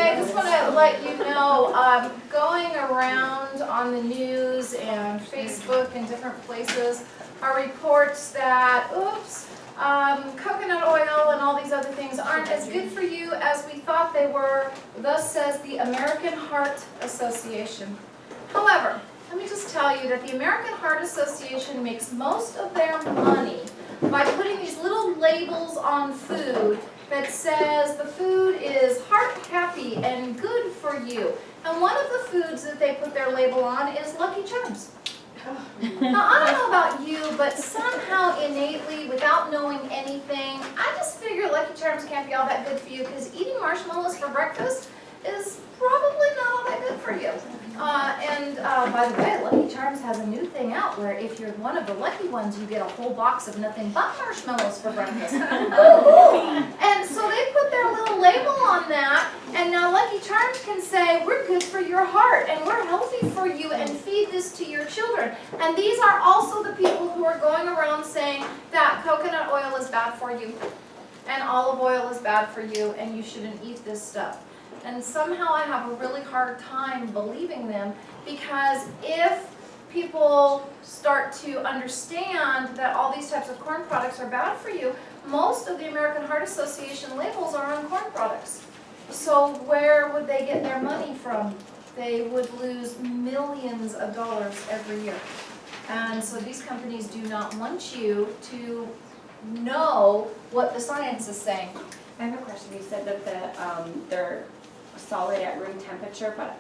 Okay, I just want to let you know, going around on the news and Facebook and different places are reports that, coconut oil and all these other things aren't as good for you as we thought they were, thus says the American Heart Association. However, let me just tell you that the American Heart Association makes most of their money by putting these little labels on food that says the food is heart happy and good for you. And one of the foods that they put their label on is Lucky Charms. Now, I don't know about you, but somehow innately, without knowing anything, I just figure Lucky Charms can't be all that good for you because eating marshmallows for breakfast is probably not all that good for you. By the way, Lucky Charms has a new thing out where if you're one of the lucky ones, you get a whole box of nothing but marshmallows for breakfast. And so they put their little label on that, and now Lucky Charms can say, we're good for your heart, and we're healthy for you, and feed this to your children. And these are also the people who are going around saying that coconut oil is bad for you, and olive oil is bad for you, and you shouldn't eat this stuff. And somehow I have a really hard time believing them, because if people start to understand that all these types of corn products are bad for you, most of the American Heart Association labels are on corn products. So where would they get their money from? They would lose millions of dollars every year. And so these companies do not want you to know what the science is saying. I have a question. You said that they're solid at room temperature, but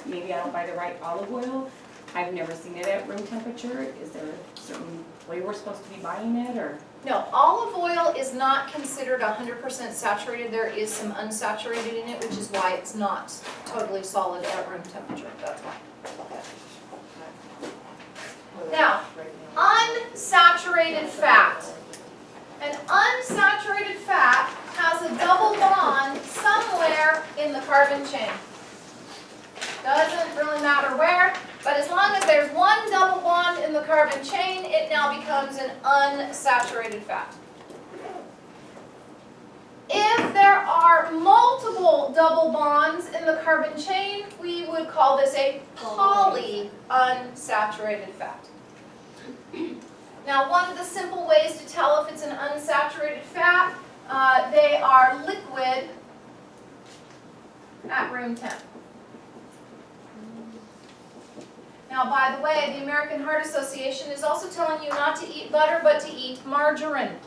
maybe I don't buy the right olive oil. I've never seen it at room temperature. Is there a certain way we're supposed to be buying it, or? No, olive oil is not considered 100% saturated. There is some unsaturated in it, which is why it's not totally solid at room temperature. That's why. Now, unsaturated fat. An unsaturated fat has a double bond somewhere in the carbon chain. Doesn't really matter where, but as long as there's one double bond in the carbon chain, it now becomes an unsaturated fat. If there are multiple double bonds in the carbon chain, we would call this a polyunsaturated fat. Now, one of the simple ways to tell if it's an unsaturated fat, they are liquid at room temp. Now, by the way, the American Heart Association is also telling you not to eat butter, but to eat margarine.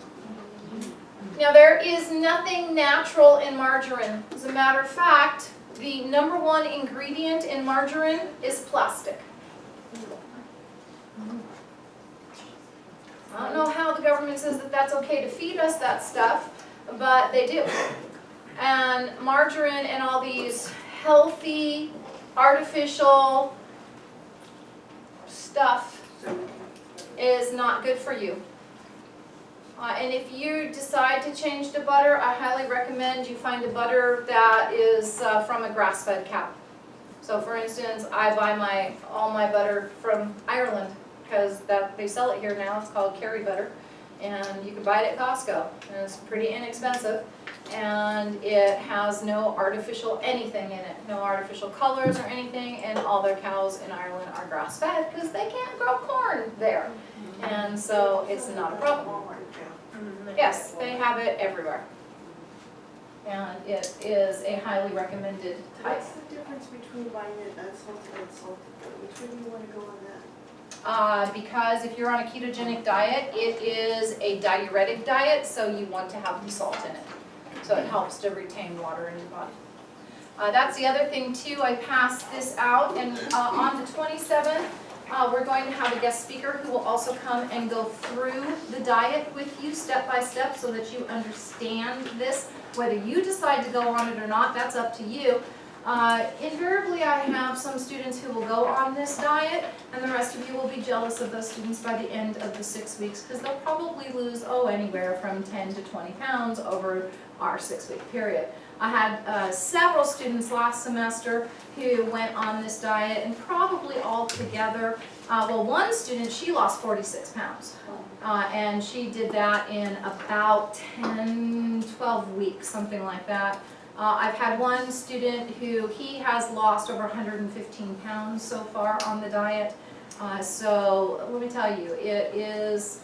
Now, there is nothing natural in margarine. As a matter of fact, the #1 ingredient in margarine is plastic. I don't know how the government says that that's okay to feed us that stuff, but they do. And margarine and all these healthy, artificial stuff is not good for you. And if you decide to change to butter, I highly recommend you find a butter that is from a grass-fed cow. So for instance, I buy all my butter from Ireland, because they sell it here now. It's called Kerry butter, and you can buy it at Costco, and it's pretty inexpensive, and it has no artificial anything in it, no artificial colors or anything, and all their cows in Ireland are grass-fed because they can't grow corn there, and so it's not a problem. Yes, they have it everywhere, and it is a highly recommended type. What's the difference between buying it unsalted and salted? Which one do you want to go on that? Because if you're on a ketogenic diet, it is a diuretic diet, so you want to have the salt in it. So it helps to retain water in your body. That's the other thing too. I passed this out, and on the 27th, we're going to have a guest speaker who will also come and go through the diet with you step by step so that you understand this. Whether you decide to go on it or not, that's up to you. Invariably, I have some students who will go on this diet, and the rest of you will be jealous of those students by the end of the 6 weeks, because they'll probably lose, anywhere from 10 to 20 pounds over our 6-week period. I had several students last semester who went on this diet, and probably all together, one student, she lost 46 pounds. And she did that in about 10, 12 weeks, something like that. I've had one student who, he has lost over 115 pounds so far on the diet. So let me tell you, it is,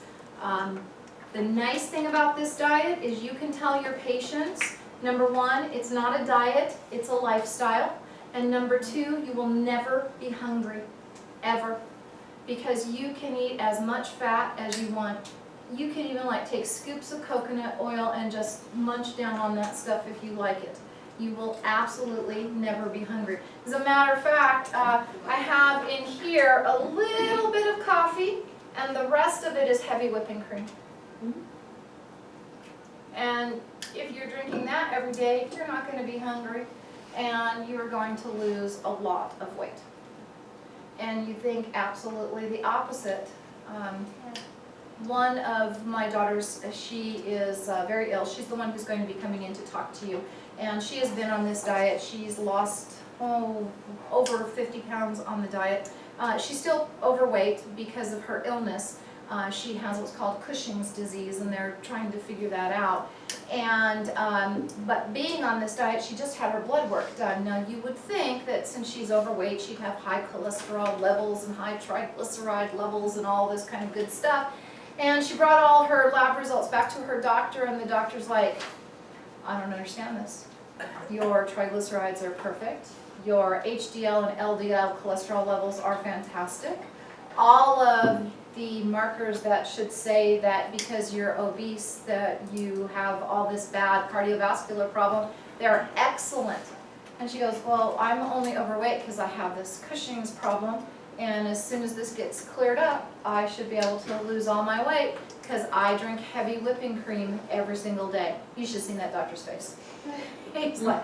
the nice thing about this diet is you can tell your patients, number one, it's not a diet, it's a lifestyle. And number two, you will never be hungry, ever. Because you can eat as much fat as you want. You can even like take scoops of coconut oil and just munch down on that stuff if you like it. You will absolutely never be hungry. As a matter of fact, I have in here a little bit of coffee and the rest of it is heavy whipping cream. And if you're drinking that every day, you're not going to be hungry and you're going to lose a lot of weight. And you think absolutely the opposite. One of my daughters, she is very ill. She's the one who's going to be coming in to talk to you. And she has been on this diet. She's lost, over 50 pounds on the diet. She's still overweight because of her illness. She has what's called Cushing's disease, and they're trying to figure that out. And, but being on this diet, she just had her blood work done. Now, you would think that since she's overweight, she'd have high cholesterol levels and high triglyceride levels and all this kind of good stuff. And she brought all her lab results back to her doctor, and the doctor's like, I don't understand this. Your triglycerides are perfect. Your HDL and LDL cholesterol levels are fantastic. All of the markers that should say that because you're obese that you have all this bad cardiovascular problem, they're excellent. And she goes, well, I'm only overweight because I have this Cushing's problem, and as soon as this gets cleared up, I should be able to lose all my weight because I drink heavy whipping cream every single day. You should have seen that doctor's face. He's like,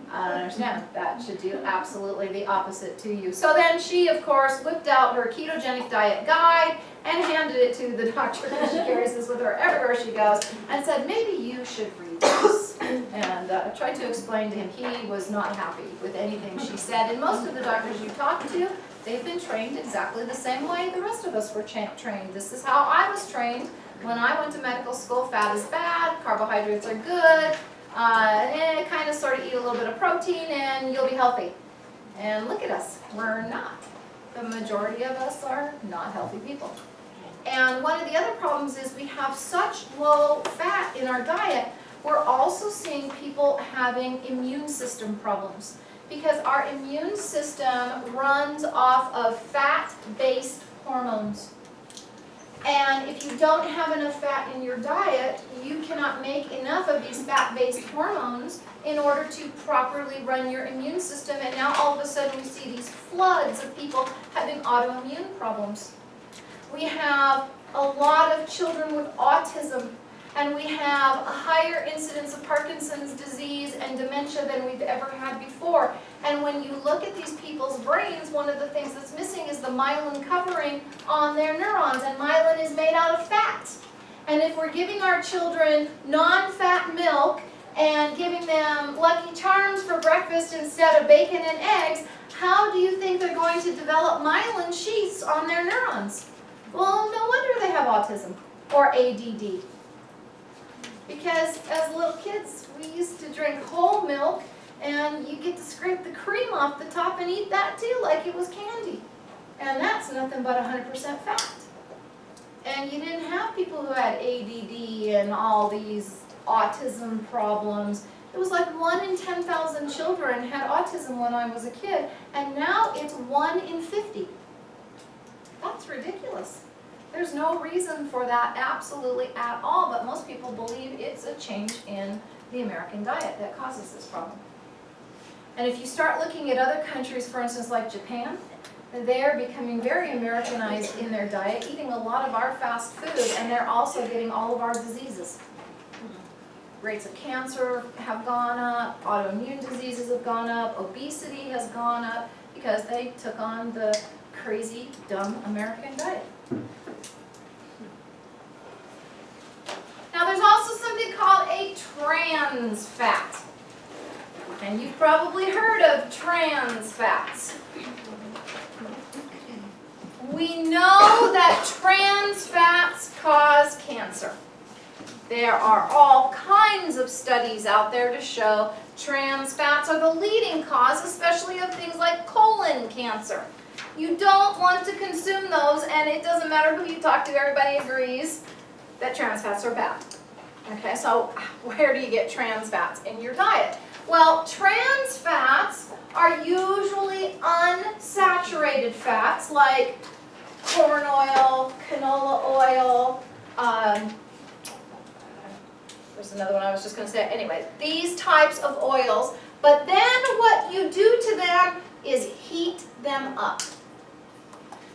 I don't understand. That should do absolutely the opposite to you. So then she, of course, whipped out her ketogenic diet guide and handed it to the doctor, because she carries this with her everywhere she goes, and said, maybe you should read this. And tried to explain to him. He was not happy with anything she said. And most of the doctors you talk to, they've been trained exactly the same way the rest of us were trained. This is how I was trained when I went to medical school. Fat is bad, carbohydrates are good. Kind of sort of eat a little bit of protein and you'll be healthy. And look at us, we're not. The majority of us are not healthy people. And one of the other problems is we have such low fat in our diet, we're also seeing people having immune system problems. Because our immune system runs off of fat-based hormones. And if you don't have enough fat in your diet, you cannot make enough of these fat-based hormones in order to properly run your immune system. And now all of a sudden we see these floods of people having autoimmune problems. We have a lot of children with autism, and we have a higher incidence of Parkinson's disease and dementia than we've ever had before. And when you look at these people's brains, one of the things that's missing is the myelin covering on their neurons, and myelin is made out of fat. And if we're giving our children non-fat milk and giving them Lucky Charms for breakfast instead of bacon and eggs, how do you think they're going to develop myelin sheaths on their neurons? Well, no wonder they have autism or ADD. Because as little kids, we used to drink whole milk, and you get to scrape the cream off the top and eat that too like it was candy. And that's nothing but 100% fat. And you didn't have people who had ADD and all these autism problems. It was like 1 in 10,000 children had autism when I was a kid, and now it's 1 in 50. That's ridiculous. There's no reason for that absolutely at all, but most people believe it's a change in the American diet that causes this problem. And if you start looking at other countries, for instance, like Japan, they're becoming very Americanized in their diet, eating a lot of our fast food, and they're also getting all of our diseases. Rates of cancer have gone up, autoimmune diseases have gone up, obesity has gone up, because they took on the crazy, dumb American diet. Now there's also something called a trans fat. And you've probably heard of trans fats. We know that trans fats cause cancer. There are all kinds of studies out there to show trans fats are the leading cause, especially of things like colon cancer. You don't want to consume those, and it doesn't matter who you talk to, everybody agrees that trans fats are bad. Okay, so where do you get trans fats in your diet? Well, trans fats are usually unsaturated fats like corn oil, canola oil, there's another one I was just going to say. Anyway, these types of oils, but then what you do to them is heat them up.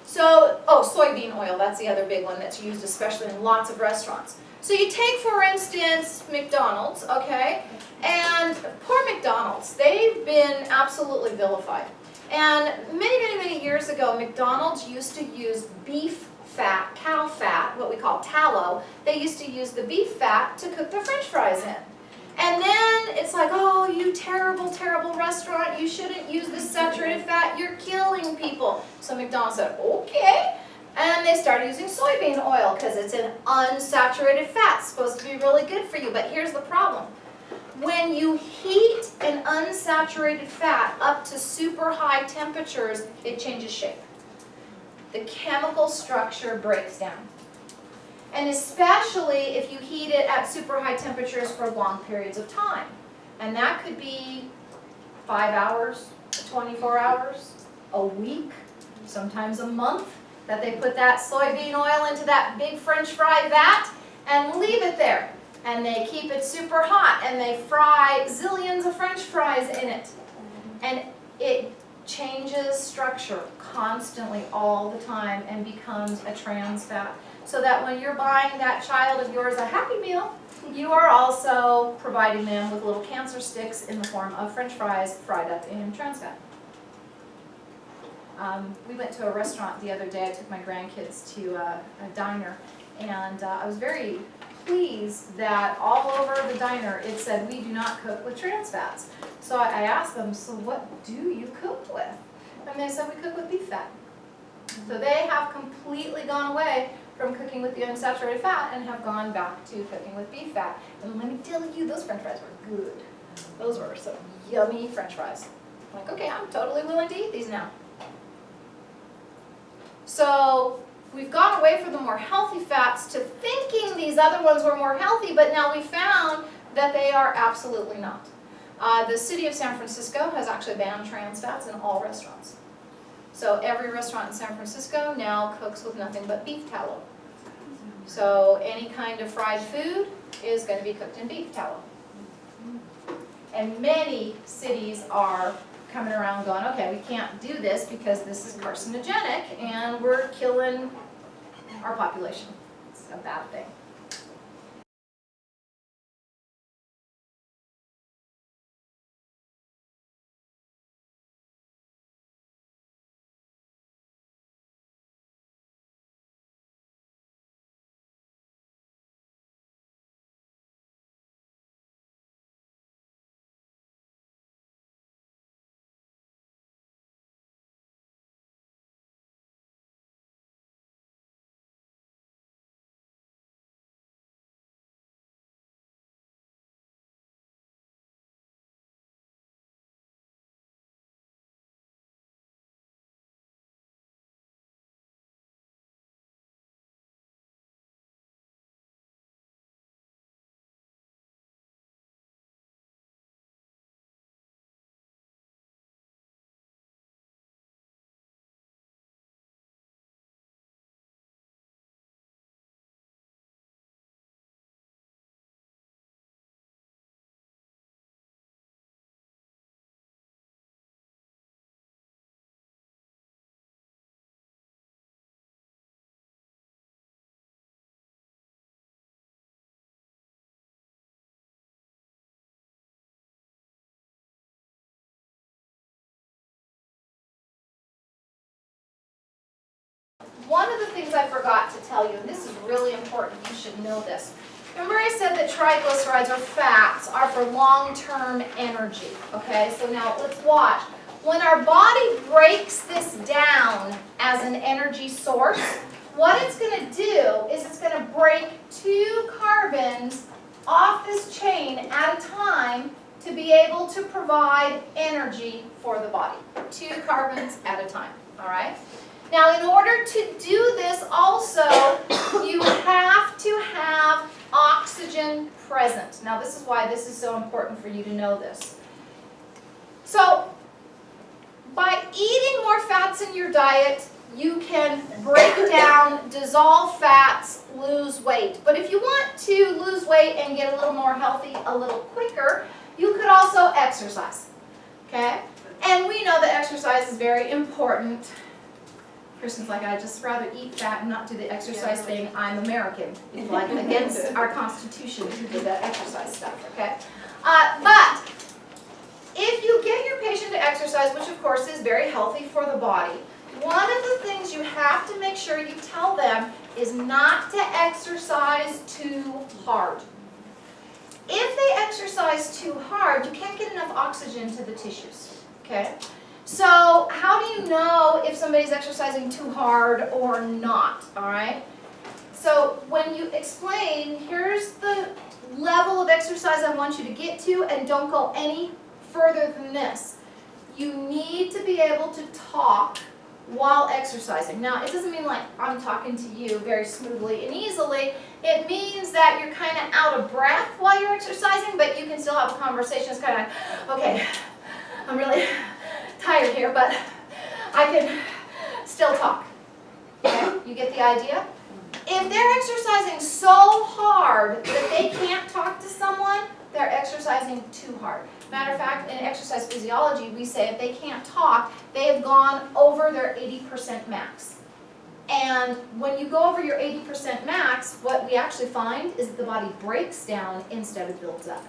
So, soybean oil, that's the other big one that's used especially in lots of restaurants. So you take, for instance, McDonald's, okay, and poor McDonald's, they've been absolutely vilified. And many years ago, McDonald's used to use beef fat, cow fat, what we call tallow. They used to use the beef fat to cook their French fries in. And then it's like, oh, you terrible, terrible restaurant, you shouldn't use this saturated fat, you're killing people. So McDonald's said, okay. And they started using soybean oil because it's an unsaturated fat, it's supposed to be really good for you. But here's the problem. When you heat an unsaturated fat up to super high temperatures, it changes shape. The chemical structure breaks down. And especially if you heat it at super high temperatures for long periods of time. And that could be 5 hours, 24 hours, a week, sometimes a month, that they put that soybean oil into that big French fry vat and leave it there. And they keep it super hot and they fry zillions of French fries in it. And it changes structure constantly all the time and becomes a trans fat. So that when you're buying that child of yours a Happy Meal, you are also providing them with little cancer sticks in the form of French fries fried up in trans fat. We went to a restaurant the other day. I took my grandkids to a diner, and I was very pleased that all over the diner it said, we do not cook with trans fats. So I asked them, so what do you cook with? And they said, we cook with beef fat. So they have completely gone away from cooking with the unsaturated fat and have gone back to cooking with beef fat. And let me tell you, those French fries were good. Those were some yummy French fries. I'm like, okay, I'm totally willing to eat these now. So we've gone away from the more healthy fats to thinking these other ones were more healthy, but now we found that they are absolutely not. The city of San Francisco has actually banned trans fats in all restaurants. So every restaurant in San Francisco now cooks with nothing but beef tallow. So any kind of fried food is going to be cooked in beef tallow. And many cities are coming around going, okay, we can't do this because this is carcinogenic and we're killing our population. It's a bad thing. One of the things I forgot to tell you, and this is really important, you should know this. Remember I said that triglycerides or fats are for long-term energy, okay? So now let's watch. When our body breaks this down as an energy source, what it's going to do is it's going to break 2 carbons off this chain at a time to be able to provide energy for the body. 2 carbons at a time, all right? Now, in order to do this also, you have to have oxygen present. Now, this is why this is so important for you to know this. So, by eating more fats in your diet, you can break down, dissolve fats, lose weight. But if you want to lose weight and get a little more healthy a little quicker, you could also exercise, okay? And we know that exercise is very important. Kristen's like, I'd just rather eat fat and not do the exercise thing. I'm American. It's like against our Constitution to do that exercise stuff, okay? But if you get your patient to exercise, which of course is very healthy for the body, one of the things you have to make sure you tell them is not to exercise too hard. If they exercise too hard, you can't get enough oxygen to the tissues, okay? So how do you know if somebody's exercising too hard or not, all right? So when you explain, here's the level of exercise I want you to get to, and don't go any further than this. You need to be able to talk while exercising. Now, it doesn't mean like I'm talking to you very smoothly and easily. It means that you're kind of out of breath while you're exercising, but you can still have a conversation. It's kind of, okay, I'm really tired here, but I can still talk. Okay, you get the idea? If they're exercising so hard that they can't talk to someone, they're exercising too hard. Matter of fact, in exercise physiology, we say if they can't talk, they have gone over their 80% max. And when you go over your 80% max, what we actually find is that the body breaks down instead of builds up.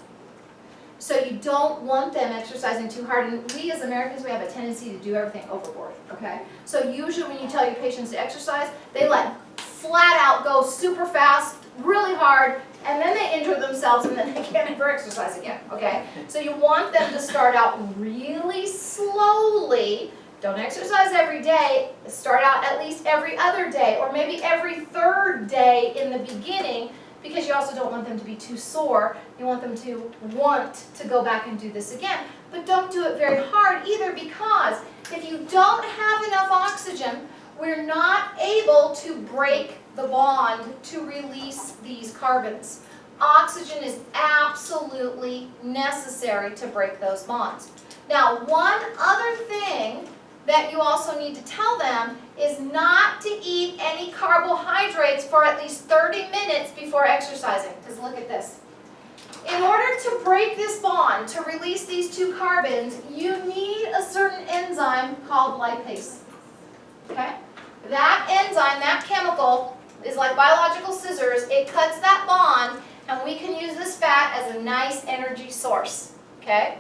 So you don't want them exercising too hard. And we as Americans, we have a tendency to do everything overboard, okay? So usually when you tell your patients to exercise, they like flat out go super fast, really hard, and then they injure themselves and then they can't ever exercise again, okay? So you want them to start out really slowly. Don't exercise every day. Start out at least every other day, or maybe every 3rd day in the beginning, because you also don't want them to be too sore. You want them to want to go back and do this again. But don't do it very hard either, because if you don't have enough oxygen, we're not able to break the bond to release these carbons. Oxygen is absolutely necessary to break those bonds. Now, one other thing that you also need to tell them is not to eat any carbohydrates for at least 30 minutes before exercising. Because look at this. In order to break this bond, to release these 2 carbons, you need a certain enzyme called lipase. Okay? That enzyme, that chemical, is like biological scissors. It cuts that bond, and we can use this fat as a nice energy source. Okay?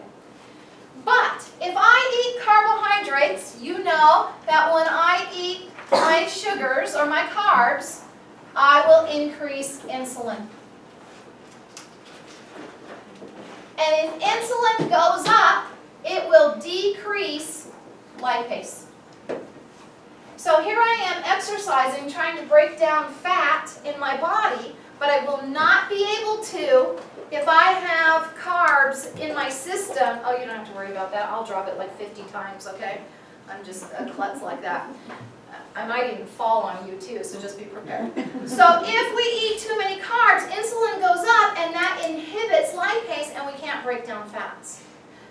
But if I eat carbohydrates, you know that when I eat my sugars or my carbs, I will increase insulin. And if insulin goes up, it will decrease lipase. So here I am exercising, trying to break down fat in my body, but I will not be able to if I have carbs in my system. Oh, you don't have to worry about that. I'll drop it like 50 times, okay? I'm just a klutz like that. I might even fall on you too, so just be prepared. So if we eat too many carbs, insulin goes up and that inhibits lipase and we can't break down fats.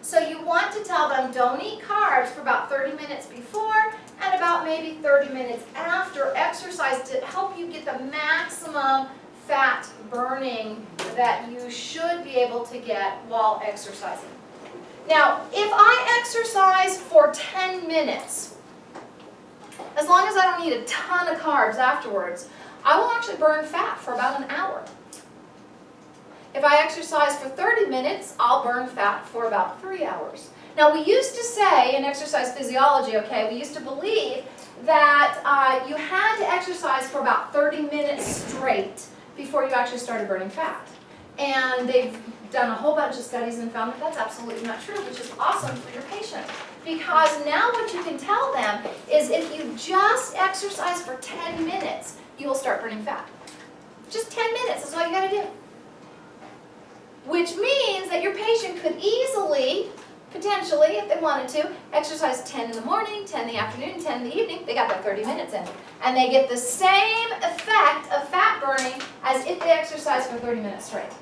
So you want to tell them don't eat carbs for about 30 minutes before and about maybe 30 minutes after exercise to help you get the maximum fat burning that you should be able to get while exercising. Now, if I exercise for 10 minutes, as long as I don't eat a ton of carbs afterwards, I will actually burn fat for about an hour. If I exercise for 30 minutes, I'll burn fat for about 3 hours. Now, we used to say in exercise physiology, okay, we used to believe that you had to exercise for about 30 minutes straight before you actually started burning fat. And they've done a whole bunch of studies and found that that's absolutely not true, which is awesome for your patient. Because now what you can tell them is if you just exercise for 10 minutes, you will start burning fat. Just 10 minutes, that's all you gotta do. Which means that your patient could easily, potentially, if they wanted to, exercise 10 in the morning, 10 in the afternoon, 10 in the evening. They got their 30 minutes in. And they get the same effect of fat burning as if they exercise for 30 minutes straight.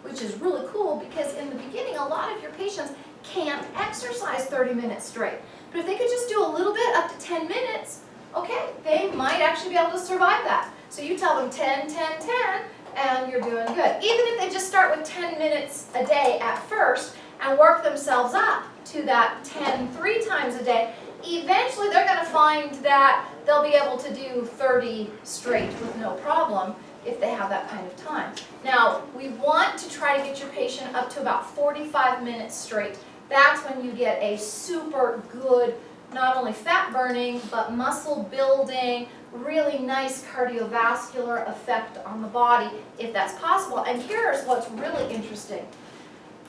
Which is really cool because in the beginning, a lot of your patients can't exercise 30 minutes straight. But if they could just do a little bit, up to 10 minutes, okay, they might actually be able to survive that. So you tell them 10, 10, 10, and you're doing good. Even if they just start with 10 minutes a day at first and work themselves up to that 10 3 times a day, eventually they're going to find that they'll be able to do 30 straight with no problem if they have that kind of time. Now, we want to try to get your patient up to about 45 minutes straight. That's when you get a super good, not only fat burning, but muscle building, really nice cardiovascular effect on the body, if that's possible. And here's what's really interesting.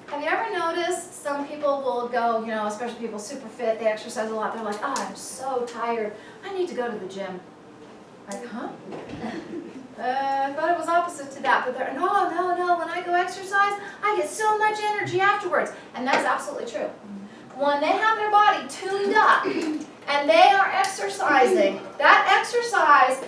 Have you ever noticed some people will go, you know, especially people super fit, they exercise a lot, they're like, oh, I'm so tired, I need to go to the gym. Like, huh? I thought it was opposite to that, but they're, no, when I go exercise, I get so much energy afterwards. And that's absolutely true. When they have their body tuned up and they are exercising, that exercise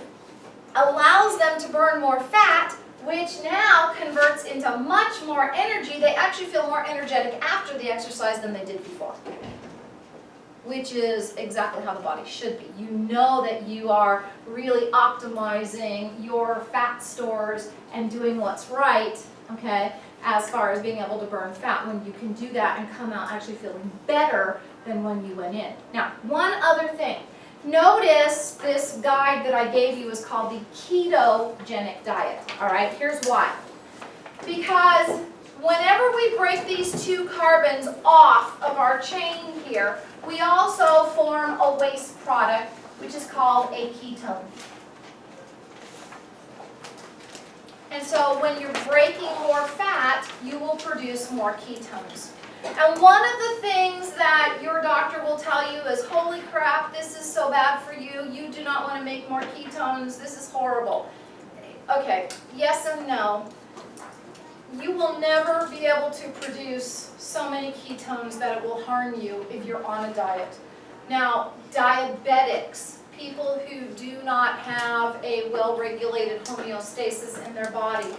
allows them to burn more fat, which now converts into much more energy. They actually feel more energetic after the exercise than they did before. Which is exactly how the body should be. You know that you are really optimizing your fat stores and doing what's right, okay, as far as being able to burn fat when you can do that and come out actually feeling better than when you went in. Now, one other thing. Notice this guide that I gave you is called the ketogenic diet, all right? Here's why. Because whenever we break these two carbons off of our chain here, we also form a waste product, which is called a ketone. And so when you're breaking more fat, you will produce more ketones. And one of the things that your doctor will tell you is, holy crap, this is so bad for you. You do not want to make more ketones. This is horrible. Okay, yes and no. You will never be able to produce so many ketones that it will harm you if you're on a diet. Now, diabetics, people who do not have a well-regulated homeostasis in their body,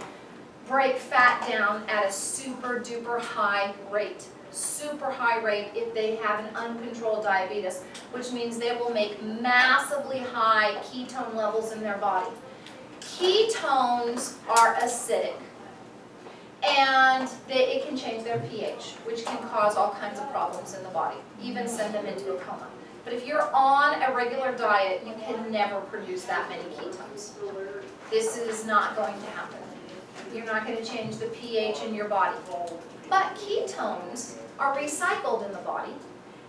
break fat down at a super duper high rate. Super high rate if they have an uncontrolled diabetes, which means they will make massively high ketone levels in their body. Ketones are acidic. And it can change their pH, which can cause all kinds of problems in the body, even send them into a coma. But if you're on a regular diet, you can never produce that many ketones. This is not going to happen. You're not going to change the pH in your body. But ketones are recycled in the body,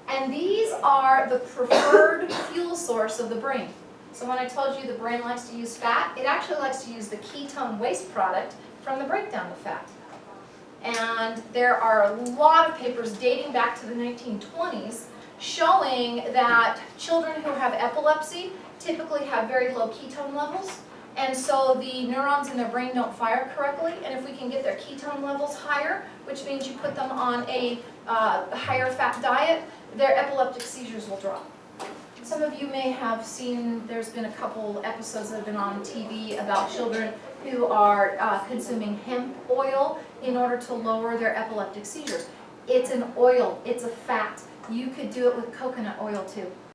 and these are the preferred fuel source of the brain. So when I told you the brain likes to use fat, it actually likes to use the ketone waste product from the breakdown of fat. And there are a lot of papers dating back to the 1920s showing that children who have epilepsy typically have very low ketone levels, and so the neurons in their brain don't fire correctly, and if we can get their ketone levels higher, which means you put them on a higher fat diet, their epileptic seizures will drop. Some of you may have seen, there's been a couple episodes that have been on TV about children who are consuming hemp oil in order to lower their epileptic seizures. It's an oil, it's a fat. You could do it with coconut oil too.